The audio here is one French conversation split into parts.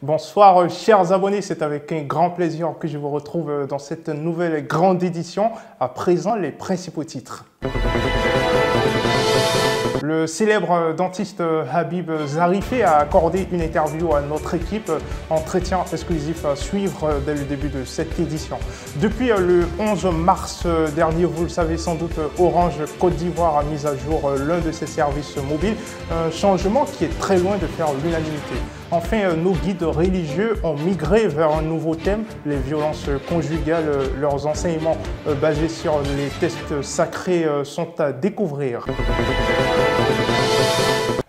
Bonsoir chers abonnés, c'est avec un grand plaisir que je vous retrouve dans cette nouvelle grande édition. À présent, les principaux titres. Le célèbre dentiste Habib Zarifé a accordé une interview à notre équipe, entretien exclusif à suivre dès le début de cette édition. Depuis le 11 mars dernier, vous le savez sans doute, Orange Côte d'Ivoire a mis à jour l'un de ses services mobiles, un changement qui est très loin de faire l'unanimité. Enfin, nos guides religieux ont migré vers un nouveau thème, les violences conjugales. Leurs enseignements basés sur les textes sacrés sont à découvrir.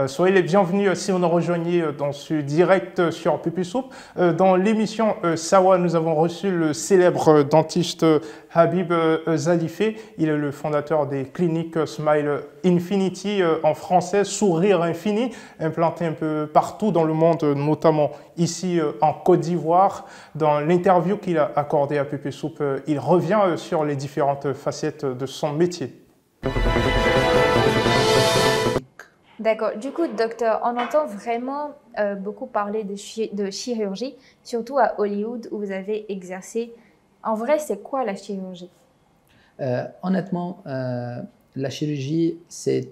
Soyez les bienvenus si vous nous rejoignez dans ce direct sur Pupusoup. Dans l'émission Sawa, nous avons reçu le célèbre dentiste Habib Zarifé. Il est le fondateur des cliniques Smile Infinity, en français Sourire Infini, implanté un peu partout dans le monde, notamment ici en Côte d'Ivoire. Dans l'interview qu'il a accordée à Pupusoup, il revient sur les différentes facettes de son métier. D'accord. Du coup, docteur, on entend vraiment beaucoup parler de chirurgie, surtout à Hollywood où vous avez exercé. En vrai, c'est quoi la chirurgie? Honnêtement, la chirurgie, c'est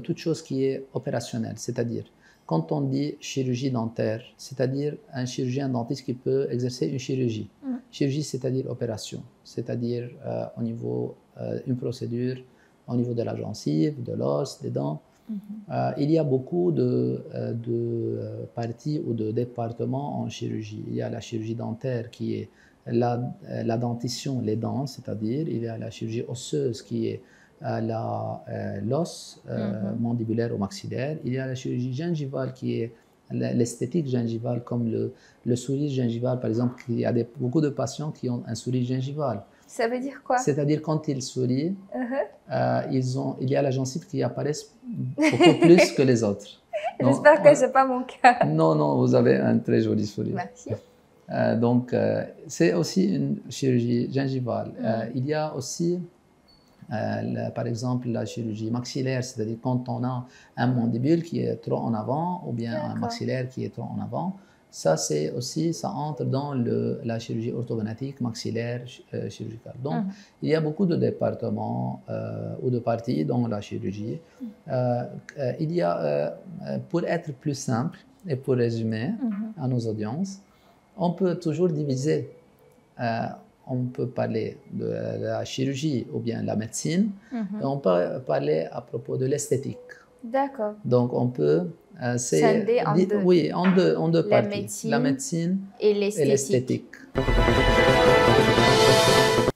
toute chose qui est opérationnelle. C'est-à-dire, quand on dit chirurgie dentaire, c'est-à-dire un chirurgien dentiste qui peut exercer une chirurgie. Chirurgie, c'est-à-dire opération, c'est-à-dire au niveau une procédure, au niveau de la gencive, de l'os, des dents. Il y a beaucoup de parties ou de départements en chirurgie. Il y a la chirurgie dentaire qui est la dentition, les dents, c'est-à-dire il y a la chirurgie osseuse qui est l'os mandibulaire ou maxillaire. Il y a la chirurgie gingivale qui est l'esthétique gingivale, comme le sourire gingival, par exemple. Il y a beaucoup de patients qui ont un sourire gingival. Ça veut dire quoi? C'est-à-dire quand ils sourient, il y a la gencive qui apparaît beaucoup plus que les autres. J'espère que ce n'est pas mon cas. Non, non, vous avez un très joli sourire. Merci. C'est aussi une chirurgie gingivale. Il y a aussi, par exemple, la chirurgie maxillaire, c'est-à-dire quand on a un mandibule qui est trop en avant ou bien un maxillaire qui est trop en avant. Ça, c'est aussi, ça entre dans la chirurgie orthodontique, maxillaire, chirurgicale. Donc, il y a beaucoup de départements ou de parties dans la chirurgie. Il y a, pour être plus simple et pour résumer à nos audiences, on peut toujours diviser. On peut parler de la chirurgie ou bien la médecine. Et on peut parler à propos de l'esthétique. D'accord. Donc, on peut scinder en deux. Oui, en deux parties. La médecine et l'esthétique.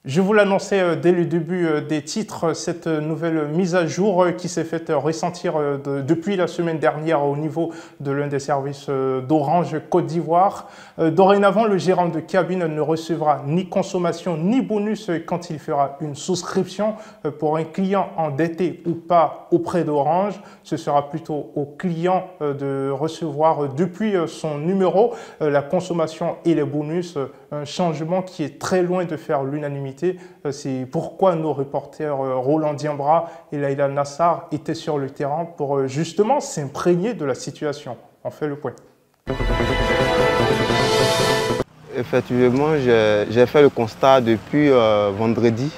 Je vous l'annonçais dès le début des titres, cette nouvelle mise à jour qui s'est faite ressentir depuis la semaine dernière au niveau de l'un des services d'Orange Côte d'Ivoire. Dorénavant, le gérant de cabine ne recevra ni consommation ni bonus quand il fera une souscription pour un client endetté ou pas auprès d'Orange. Ce sera plutôt au client de recevoir depuis son numéro la consommation et les bonus, un changement qui est très loin de faire l'unanimité. C'est pourquoi nos reporters Roland Diambra et Laïla Nassar étaient sur le terrain pour justement s'imprégner de la situation. On fait le point. Effectivement, j'ai fait le constat depuis vendredi.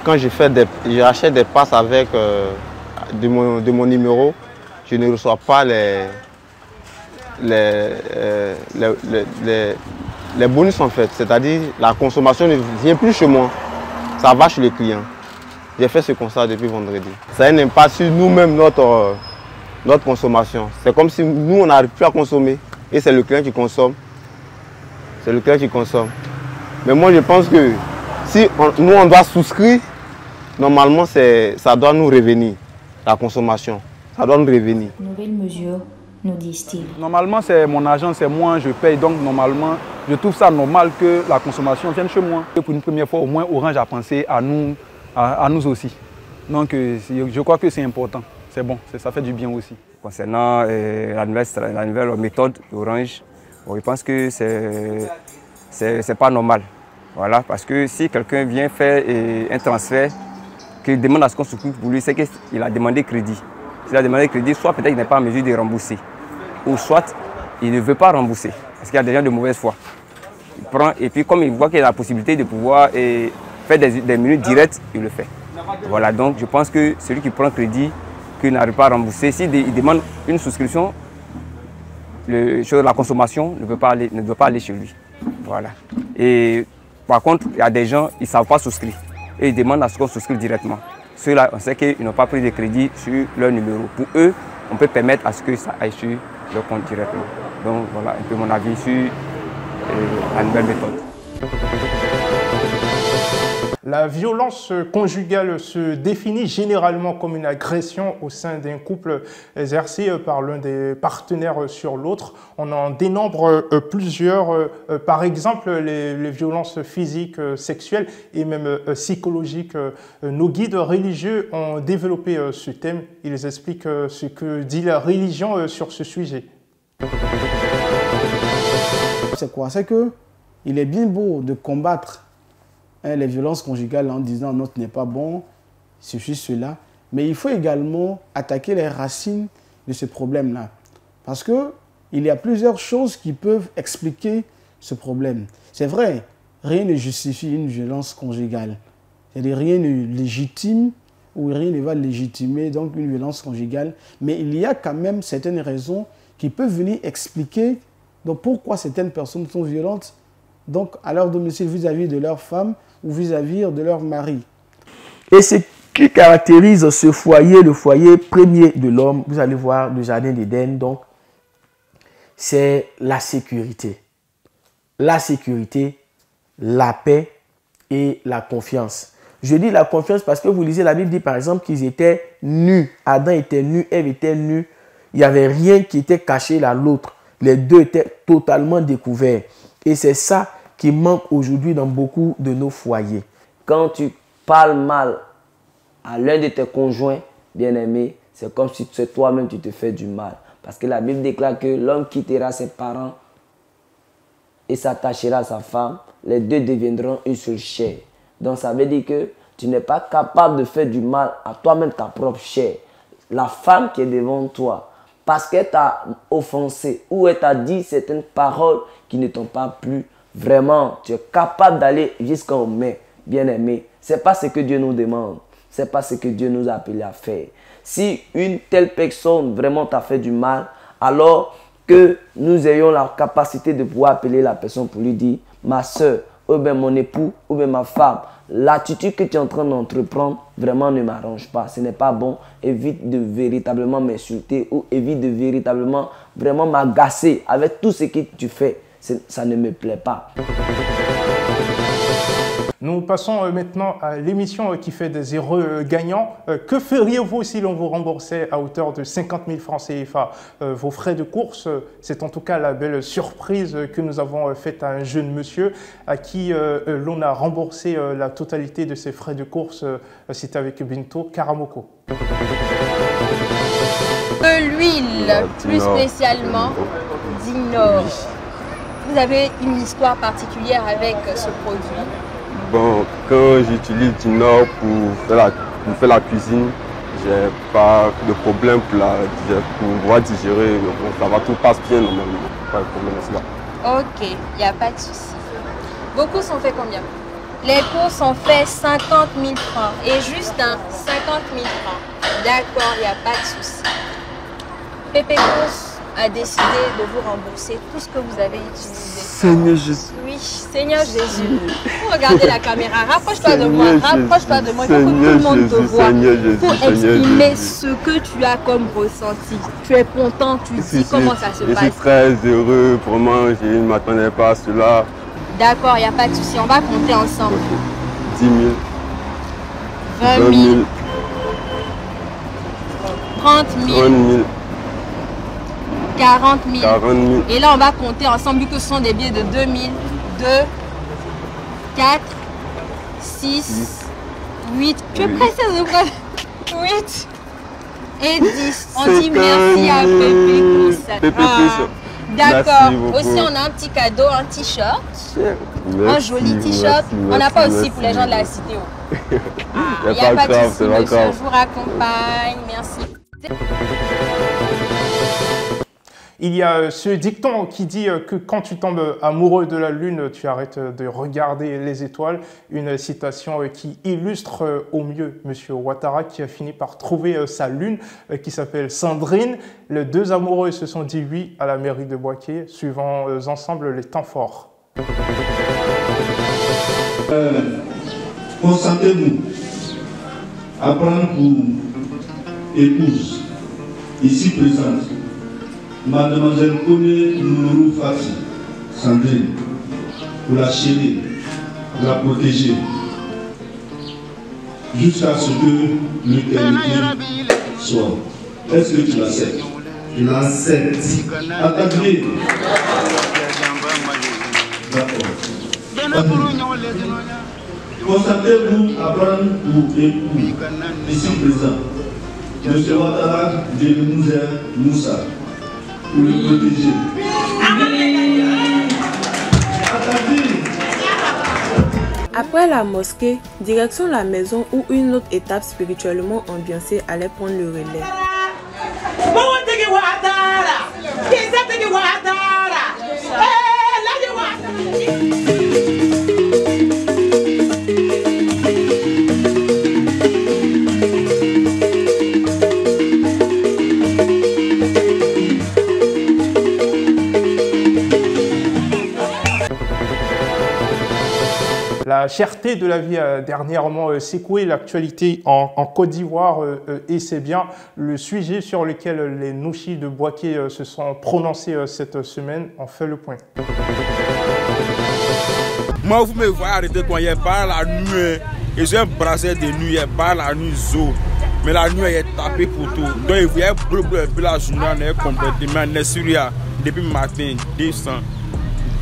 Quand j'achète des passes avec de mon numéro, je ne reçois pas les bonus en fait, c'est-à-dire la consommation ne vient plus chez moi, ça va chez les clients. J'ai fait ce constat depuis vendredi. Ça n'a pas sur nous-mêmes notre consommation. C'est comme si nous on n'arrive plus à consommer et c'est le client qui consomme. C'est le client qui consomme. Mais moi je pense que si nous on doit souscrire, normalement ça doit nous revenir, la consommation. Ça doit nous revenir. Nouvelle mesure, nous disent-ils. Normalement, c'est mon argent, c'est moi, je paye. Donc, normalement, je trouve ça normal que la consommation vienne chez moi. Et pour une première fois, au moins, Orange a pensé à nous aussi. Donc, je crois que c'est important. C'est bon, ça fait du bien aussi. Concernant la nouvelle méthode d'Orange, je pense que c'est pas normal. Voilà, parce que si quelqu'un vient faire un transfert, qu'il demande à ce qu'on s'occupe pour lui, c'est qu'il a demandé crédit. S'il a demandé crédit, soit peut-être qu'il n'est pas en mesure de rembourser, ou soit il ne veut pas rembourser. Parce qu'il y a des gens de mauvaise foi. Il prend et puis comme il voit qu'il a la possibilité de pouvoir faire des minutes directes, il le fait. Voilà, donc je pense que celui qui prend crédit, qui n'arrive pas à rembourser, s'il demande une souscription, la consommation ne doit pas aller chez lui. Voilà. Et par contre, il y a des gens, ils ne savent pas souscrire. Et ils demandent à ce qu'on souscrive directement. Ceux-là, on sait qu'ils n'ont pas pris de crédit sur leur numéro. Pour eux, on peut permettre à ce que ça aille sur leur compte directement. Donc voilà un peu mon avis sur la nouvelle méthode. La violence conjugale se définit généralement comme une agression au sein d'un couple exercée par l'un des partenaires sur l'autre. On en dénombre plusieurs, par exemple les violences physiques, sexuelles et même psychologiques. Nos guides religieux ont développé ce thème. Ils expliquent ce que dit la religion sur ce sujet. C'est quoi? C'est qu'il est bien beau de combattre les violences conjugales en disant non, ce n'est pas bon, ceci, cela. Mais il faut également attaquer les racines de ce problème-là. Parce qu'il y a plusieurs choses qui peuvent expliquer ce problème. C'est vrai, rien ne justifie une violence conjugale. C'est-à-dire rien ne légitime ou rien ne va légitimer donc une violence conjugale. Mais il y a quand même certaines raisons qui peuvent venir expliquer donc, pourquoi certaines personnes sont violentes donc, à leur domicile vis-à-vis de leur femme ou vis-à-vis de leur mari. Et ce qui caractérise ce foyer, le foyer premier de l'homme, vous allez voir le jardin d'Éden, donc, c'est la sécurité. La sécurité, la paix et la confiance. Je dis la confiance parce que vous lisez la Bible dit par exemple qu'ils étaient nus. Adam était nu, Ève était nue. Il n'y avait rien qui était caché l'un l'autre. Les deux étaient totalement découverts. Et c'est ça qui manque aujourd'hui dans beaucoup de nos foyers. Quand tu parles mal à l'un de tes conjoints bien-aimés, c'est comme si c'est toi-même tu te fais du mal. Parce que la Bible déclare que l'homme quittera ses parents et s'attachera à sa femme. Les deux deviendront une seule chair. Donc ça veut dire que tu n'es pas capable de faire du mal à toi-même, ta propre chair. La femme qui est devant toi, parce qu'elle t'a offensé ou elle t'a dit certaines paroles qui ne t'ont pas plu, vraiment, tu es capable d'aller jusqu'en mai, bien-aimé. Ce n'est pas ce que Dieu nous demande. Ce n'est pas ce que Dieu nous a appelé à faire. Si une telle personne vraiment t'a fait du mal, alors que nous ayons la capacité de pouvoir appeler la personne pour lui dire, ma soeur, ou bien mon époux, ou bien ma femme, l'attitude que tu es en train d'entreprendre vraiment ne m'arrange pas. Ce n'est pas bon. Évite de véritablement m'insulter ou évite de véritablement vraiment m'agacer avec tout ce que tu fais. Ça ne me plaît pas. Nous passons maintenant à l'émission qui fait des heureux gagnants. Que feriez-vous si l'on vous remboursait à hauteur de 50 000 francs CFA vos frais de course? C'est en tout cas la belle surprise que nous avons faite à un jeune monsieur à qui l'on a remboursé la totalité de ses frais de course. C'était avec Binto Karamoko. De l'huile, plus spécialement d'Inor. Vous avez une histoire particulière avec ce produit? Bon, quand j'utilise du Nord pour faire la cuisine, j'ai pas de problème pour pouvoir digérer. Bon, ça va, tout passe bien normalement. Pas de problème à cela. Ok, il n'y a pas de souci. Vos courses sont fait combien? Les courses sont fait 50 000 francs. Et juste 50 000 francs. D'accord, il n'y a pas de souci. Pépé Course a décidé de vous rembourser tout ce que vous avez utilisé. Seigneur Jésus. Oui, Seigneur Jésus. Regardez la caméra, rapproche-toi de moi, rapproche-toi de moi, il faut que tout le monde te voit. Il faut exprimer ce que tu as comme ressenti. Tu es content, tu dis comment ça se passe. Je suis très heureux, vraiment, je ne m'attendais pas à cela. D'accord, il n'y a pas de souci, on va compter ensemble. 10 000. 20 000. 30 000. 40 000. 40 000. Et là, on va compter ensemble, vu que ce sont des billets de 2 000, 2, 4, 6, 8. Tu es pressé de prendre 8 et 10. On dit merci à Pépé Course. D'accord. Aussi, on a un petit cadeau, un t-shirt. Un joli t-shirt. On n'a pas aussi pour les gens de la cité. Il n'y a pas de souci, monsieur. Je vous raccompagne. Merci. Il y a ce dicton qui dit que quand tu tombes amoureux de la lune, tu arrêtes de regarder les étoiles. Une citation qui illustre au mieux M. Ouattara qui a fini par trouver sa lune qui s'appelle Sandrine. Les deux amoureux se sont dit oui à la mairie de Bouaké. Suivons ensemble les temps forts. Consentez-vous à prendre pour épouse, ici présente, Mademoiselle Kone Nourou Fafi, Sandrine, pour la chérir, pour la protéger, jusqu'à ce que l'éternité soit. Est-ce que tu l'acceptes? Je l'accepte. Attaquez. D'accord. Consentez-vous à prendre pour époux, ici présent, M. Ouattara de Moussa, pour le protéger. Après la mosquée, direction la maison où une autre étape spirituellement ambiancée allait prendre le relais. La cherté de la vie a dernièrement secoué l'actualité en Côte d'Ivoire et c'est bien le sujet sur lequel les Nouchis de Bouaké se sont prononcés cette semaine. On fait le point. Moi, vous me voyez arrêter quand il est pas la nuit. Et j'ai un bracelet de nuit, il est pas la nuit zo. Mais la nuit, il est tapé pour tout. Donc, il voyait bleu puis la journée, on est complètement. On est sur depuis le matin, 200,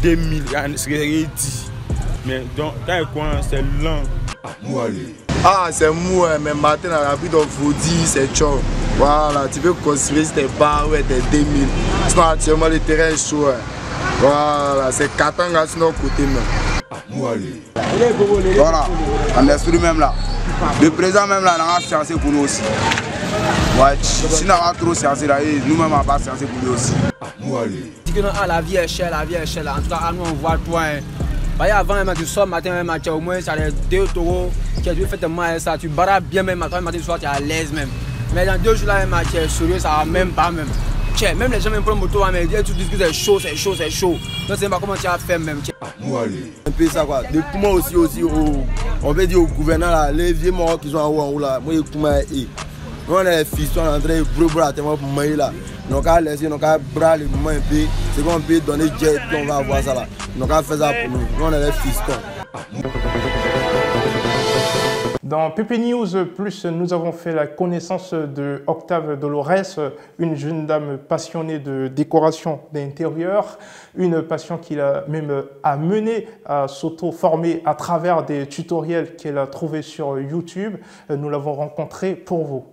2000, c'est dit. Mais donc, c'est lent. Ah, c'est mou, mais matin, on a pris ton faudi, c'est chaud. Voilà, tu peux construire tes barres, ouais, tes 2000. Sinon, actuellement, le terrain est chaud. Voilà, c'est 4 ans sur notre côté. Voilà, on est sur lui même là. Le président même là, on a fiancé pour nous aussi. Ouais, si on a trop fiancé là, nous-mêmes on va pas fiancé pour lui aussi. La vie est chère, En tout cas, nous on voit toi. Avant, tu sors matin, au moins, ça a 2 euros. Tu fais tellement ça, tu barres bien même matin, tu soir, tu es à l'aise même. Mais dans 2 jours là, tu es sérieux, ça va même pas même. Même les gens même prennent moto, mais ils disent que c'est chaud. Donc, c'est pas comment tu as fait même. Un peu ça quoi. Depuis moi aussi, on veut dire au gouverneur là, les vieux morts qui sont en haut là, moi, on est fils, on est en train de brûler tellement pour moi là. Donc, on a laissé, on a brûlé le moment un peu. C'est qu'on peut donner jet, on va voir ça là. Donc, on a fait ça pour nous. Nous, on est les fistons. Dans PP News Plus, nous avons fait la connaissance de Octave Dolores, une jeune dame passionnée de décoration d'intérieur, une passion qui l'a même amenée à s'auto-former à travers des tutoriels qu'elle a trouvés sur YouTube. Nous l'avons rencontrée pour vous.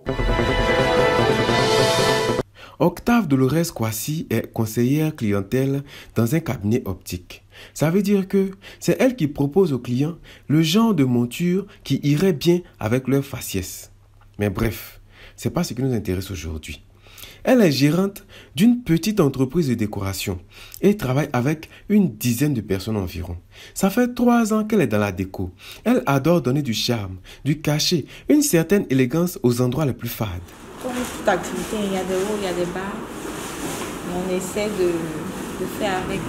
Octave Dolores Kwasi est conseillère clientèle dans un cabinet optique. Ça veut dire que c'est elle qui propose aux clients le genre de monture qui irait bien avec leur faciès. Mais bref, c'est pas ce qui nous intéresse aujourd'hui. Elle est gérante d'une petite entreprise de décoration et travaille avec une dizaine de personnes environ. Ça fait 3 ans qu'elle est dans la déco. Elle adore donner du charme, du cachet, une certaine élégance aux endroits les plus fades. Comme toute activité, il y a des hauts, il y a des bas. On essaie de faire avec.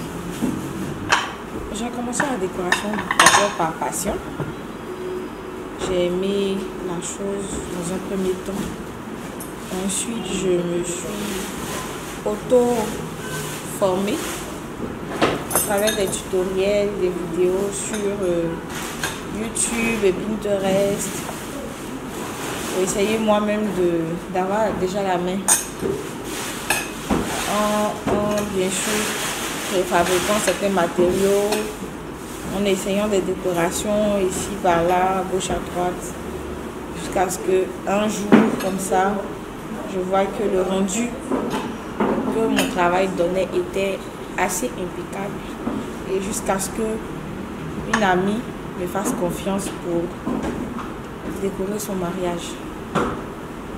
J'ai commencé la décoration d'abord par passion. J'ai aimé la chose dans un premier temps. Ensuite, je me suis auto-formée à travers des tutoriels, des vidéos sur YouTube et Pinterest pour essayer moi-même d'avoir déjà la main en bien sûr fabriquant certains matériaux, en essayant des décorations ici, par là, à gauche, à droite, jusqu'à ce qu'un jour, comme ça, je vois que le rendu que mon travail donnait était assez impeccable. Et jusqu'à ce qu'une amie me fasse confiance pour décorer son mariage.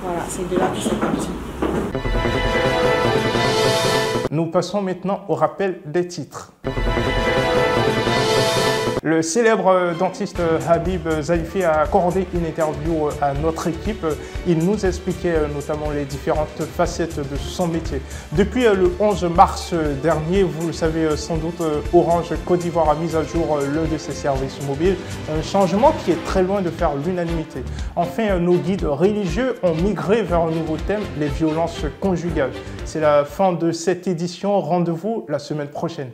Voilà, c'est de là que c'est parti. Nous passons maintenant au rappel des titres. Le célèbre dentiste Habib Zaifi a accordé une interview à notre équipe. Il nous expliquait notamment les différentes facettes de son métier. Depuis le 11 mars dernier, vous le savez sans doute, Orange Côte d'Ivoire a mis à jour l'un de ses services mobiles. Un changement qui est très loin de faire l'unanimité. Enfin, nos guides religieux ont migré vers un nouveau thème, les violences conjugales. C'est la fin de cette édition. Rendez-vous la semaine prochaine.